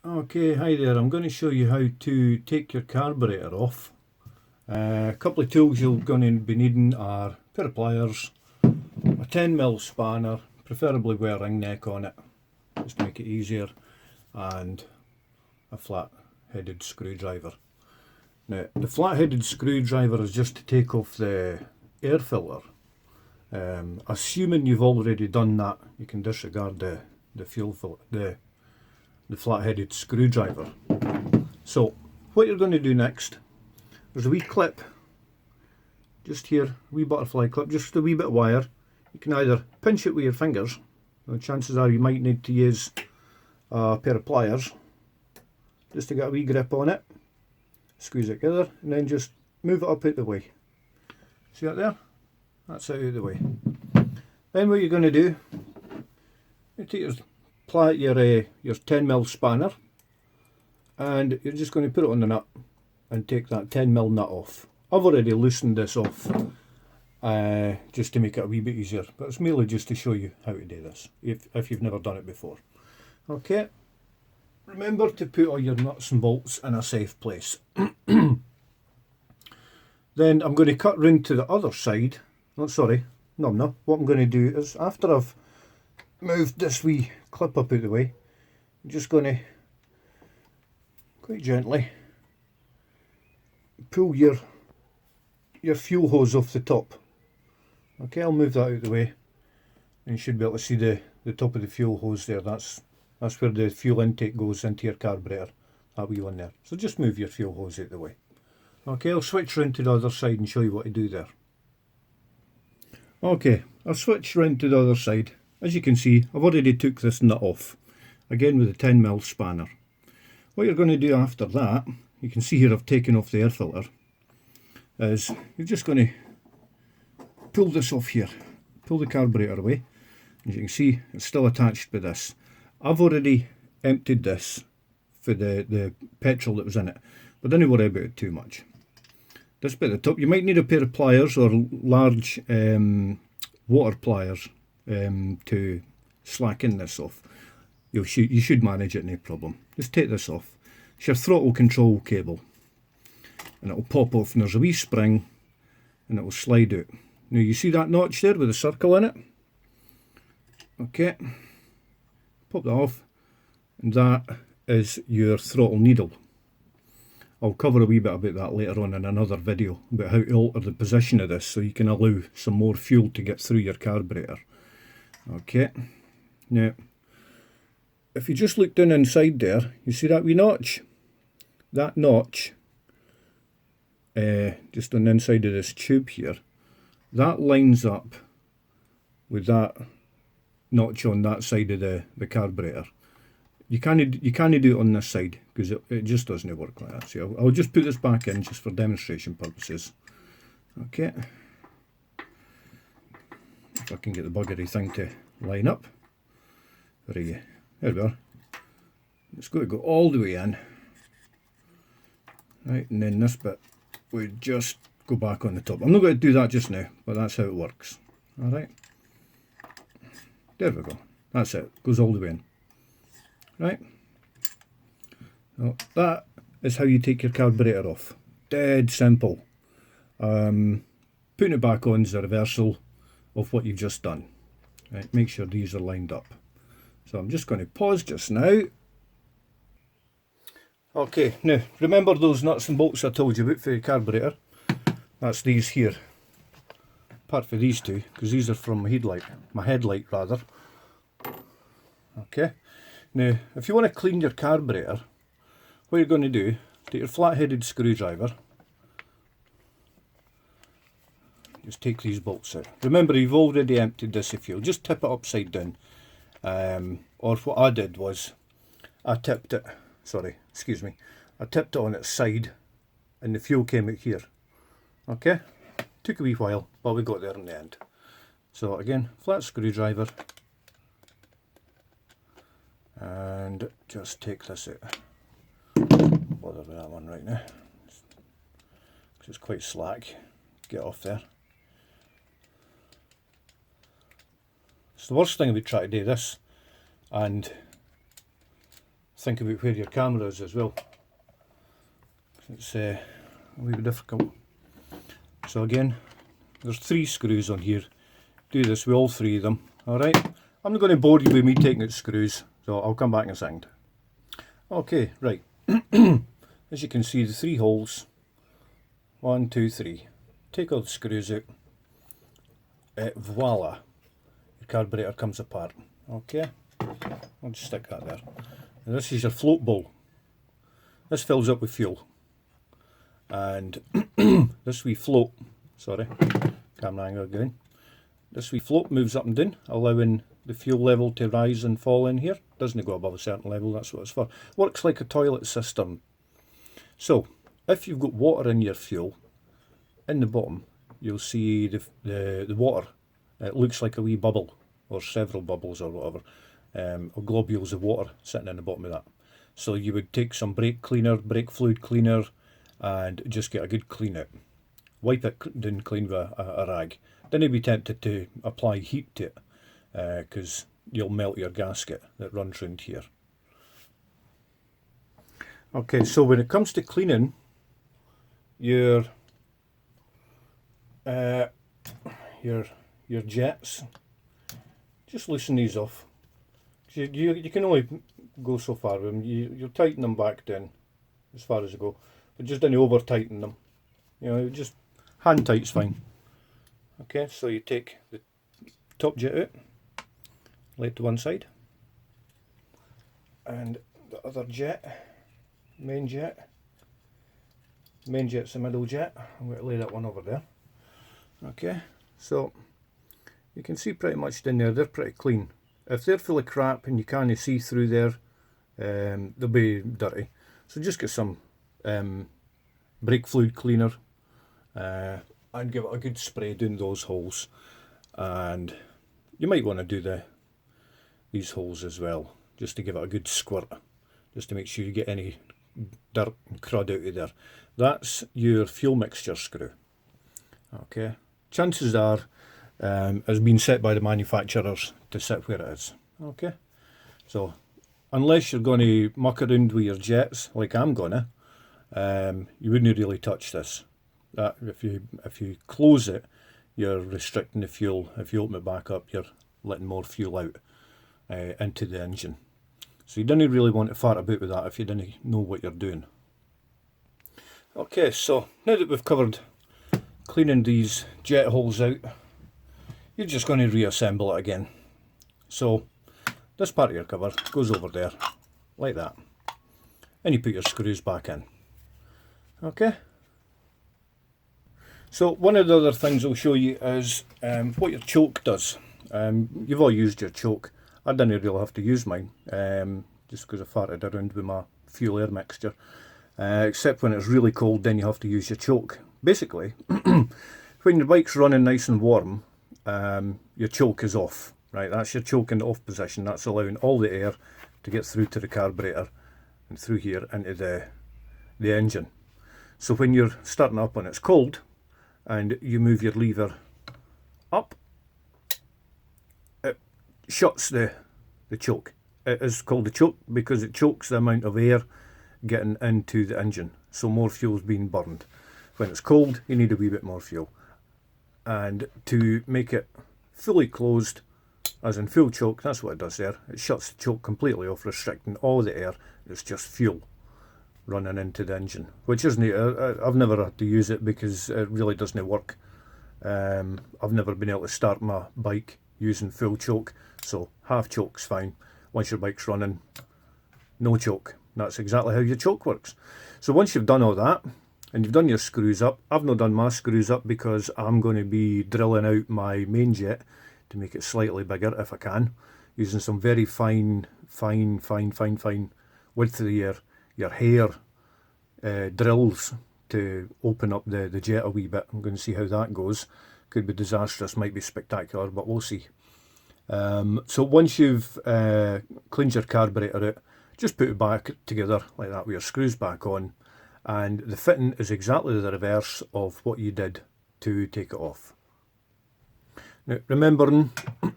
Okay, hi there. I'm going to show you how to take your carburetor off. A couple of tools you're going to be needing are a pair of pliers, a 10mm spanner, preferably with a ring neck on it, just to make it easier, and a flat-headed screwdriver. Now, the flat-headed screwdriver is just to take off the air filter. Assuming you've already done that, you can disregard the fuel filter, the flat-headed screwdriver. So what you're going to do next, there's a wee clip just here, a wee butterfly clip, just a wee bit of wire. You can either pinch it with your fingers, the chances are you might need to use a pair of pliers just to get a wee grip on it, squeeze it together, and then just move it up out the way. See that there? That's out of the way. Then what you're going to do, you take your 10mm spanner, and you're just going to put it on the nut and take that 10mm nut off. I've already loosened this off just to make it a wee bit easier, but it's merely just to show you how to do this if you've never done it before. Okay, remember to put all your nuts and bolts in a safe place. Then I'm going to cut round to the other side. What I'm going to do is, after I've moved this wee clip up out the way, I'm just going to quite gently pull your fuel hose off the top. Okay, I'll move that out of the way, and you should be able to see the top of the fuel hose there. That's where the fuel intake goes into your carburetor, that wee one there. So just move your fuel hose out of the way. Okay, I'll switch round to the other side and show you what to do there. Okay, I'll switch round to the other side. As you can see, I've already took this nut off, again with a 10mm spanner. What you're going to do after that, you can see here I've taken off the air filter, is you're just going to pull this off here, pull the carburetor away. As you can see, it's still attached with this. I've already emptied this for the petrol that was in it, but don't worry about it too much. This bit at the top, you might need a pair of pliers or large water pliers to slacken this off. You should manage it, no problem. Just take this off. It's your throttle control cable, and it'll pop off, and there's a wee spring, and it will slide out. Now you see that notch there with a circle in it? Okay, pop that off, and that is your throttle needle. I'll cover a wee bit about that later on in another video, about how to alter the position of this so you can allow some more fuel to get through your carburetor. Okay, now if you just look down inside there, you see that wee notch? That notch, just on the inside of this tube here, that lines up with that notch on that side of the carburetor. You can't do it on this side because it just doesn't work like that. So I'll just put this back in just for demonstration purposes. Okay, if I can get the buggery thing to line up. There we are. It's got to go all the way in. Right, and then this bit we just go back on the top. I'm not going to do that just now, but that's how it works. Alright, there we go. That's it, goes all the way in. Right, so that is how you take your carburetor off. Dead simple. Putting it back on is a reversal of what you've just done. Right, make sure these are lined up. So I'm just going to pause just now. Okay, now remember those nuts and bolts I told you about for the carburetor? That's these here. Apart from these two, because these are from my headlight rather. Okay. Now, if you want to clean your carburetor, what you're going to do, take your flat-headed screwdriver, just take these bolts out. Remember, you've already emptied this of fuel. Just tip it upside down. Or what I did was, I tipped it on its side, and the fuel came out here. Okay, took a wee while, but we got there in the end. So again, flat screwdriver, and just take this out. Bother with that one right now, because it's quite slack. Get off there. It's the worst thing about trying to do this and think about where your camera is as well. It's a wee bit difficult. So again, there's 3 screws on here. Do this with all 3 of them. Alright, I'm not going to bore you with me taking out screws, so I'll come back in a second. Okay, right. As you can see, the 3 holes. 1, 2, 3. Take all the screws out. Voila. Your carburetor comes apart. Okay, I'll just stick that there. And this is your float bowl. This fills up with fuel. And this wee float, sorry, camera angle again. This wee float moves up and down, allowing the fuel level to rise and fall in here. Doesn't go above a certain level, that's what it's for. Works like a toilet cistern. So, if you've got water in your fuel, in the bottom, you'll see the water. It looks like a wee bubble, or several bubbles or whatever, or globules of water sitting in the bottom of that. So you would take some brake cleaner, brake fluid cleaner, and just get a good clean out. Wipe it down clean with a rag. Don't be tempted to apply heat to it, because you'll melt your gasket that runs round here. Okay, so when it comes to cleaning your jets, just loosen these off. You can only go so far with them. You'll tighten them back down as far as you go, but just don't over tighten them. You know, just hand tight's fine. Okay, so you take the top jet out, lay it to one side, and the other jet, main jet's the middle jet. I'm going to lay that one over there. Okay, so you can see pretty much down there, they're pretty clean. If they're full of crap and you can't see through there, they'll be dirty. So just get some brake fluid cleaner and give it a good spray down those holes. And you might want to do these holes as well, just to give it a good squirt, just to make sure you get any dirt and crud out of there. That's your fuel mixture screw. Okay, chances are it's been set by the manufacturers to sit where it is. Okay, so unless you're going to muck around with your jets like I'm gonna, you wouldn't really touch this. If you close it, you're restricting the fuel. If you open it back up, you're letting more fuel out into the engine. So you don't really want to fart about with that if you don't know what you're doing. Okay, so now that we've covered cleaning these jet holes out, you're just going to reassemble it again. So this part of your cover goes over there like that, and you put your screws back in. Okay, so one of the other things I'll show you is what your choke does. You've all used your choke. I didn't really have to use mine, just because I farted around with my fuel air mixture, except when it's really cold, then you have to use your choke. Basically, when your bike's running nice and warm, your choke is off, right? That's your choke in the off position. That's allowing all the air to get through to the carburetor and through here into the engine. So when you're starting up and it's cold and you move your lever up, it shuts the choke. It is called the choke because it chokes the amount of air getting into the engine, so more fuel's being burned. When it's cold, you need a wee bit more fuel. And to make it fully closed, as in full choke, that's what it does there. It shuts the choke completely off, restricting all the air. It's just fuel running into the engine, which isn't, I've never had to use it because it really doesn't work. I've never been able to start my bike using full choke, so half choke's fine. Once your bike's running, no choke. That's exactly how your choke works. So once you've done all that, and you've done your screws up, I've not done my screws up because I'm going to be drilling out my main jet to make it slightly bigger if I can, using some very fine width of your hair drills to open up the jet a wee bit. I'm going to see how that goes. Could be disastrous, might be spectacular, but we'll see. So once you've cleaned your carburetor out, just put it back together like that with your screws back on. And the fitting is exactly the reverse of what you did to take it off. Now, remembering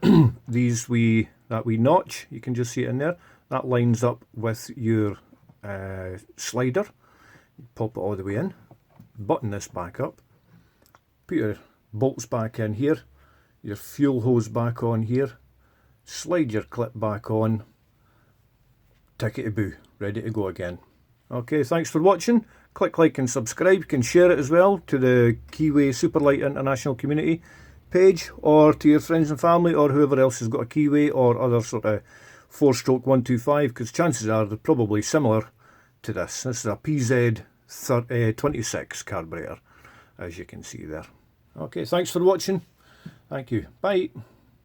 that wee notch, you can just see it in there, That lines up with your slider. Pop it all the way in, button this back up, put your bolts back in here, your fuel hose back on here, slide your clip back on, tickety-boo, ready to go again. Okay, thanks for watching. Click like and subscribe. You can share it as well to the Keeway Superlight International Community page, or to your friends and family, or whoever else has got a Keeway or other sort of 4-stroke 125, because chances are they're probably similar to this. This is a PZ26 carburetor, as you can see there. Okay, thanks for watching. Thank you. Bye.